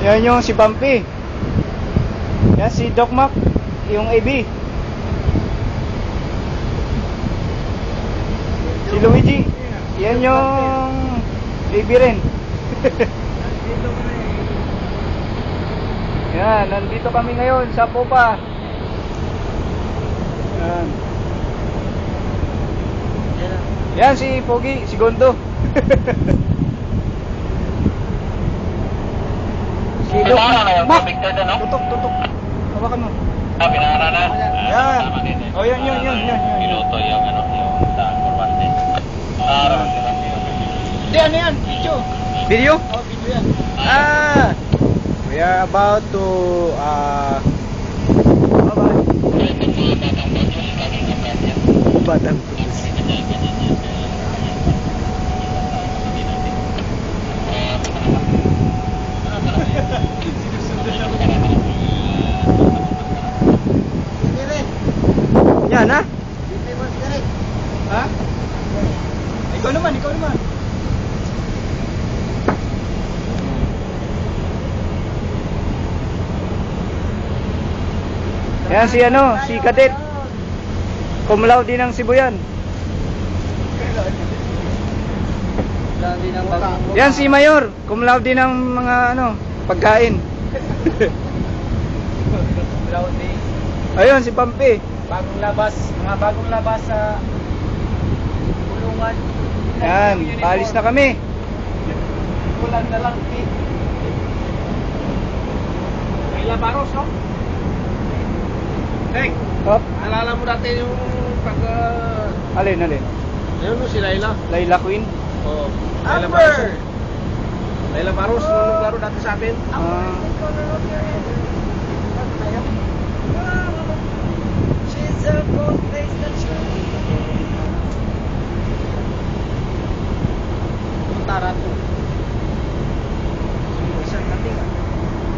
Yan yung si Bumpy. Yan si Doc Mac, yung AB. Si Luigi. Yan yung AB rin. Yan, nandito kami ngayon sa Popa. Yan. Yan si Pogi, si Gondo. Si Doc Mac. Tutok. Hawakan mo. Pinara na. Yan. Oh, yan. Piloto yung ano, yung sa kurbante. Hindi, ano yan? Video. Video? Oh, video yan. We are about to Batang Putus. Yan ha? Ha? Ikaw naman. Yan si ano, si Kadet. Cum laude din ng Sibuyan. Yan si Mayor, cum laude din ng mga ano, pagkain. Ayun si Pampi. Mga bagong labas sa kulungan. Yan, paalis na kami. Kulang na lang. May labaros, no? Hey, alala mo dati yung pag... Alin? Ayun mo si Layla. Layla Queen? Oo. Layla Baros. Layla Baros, nung naglaro dati sa atin.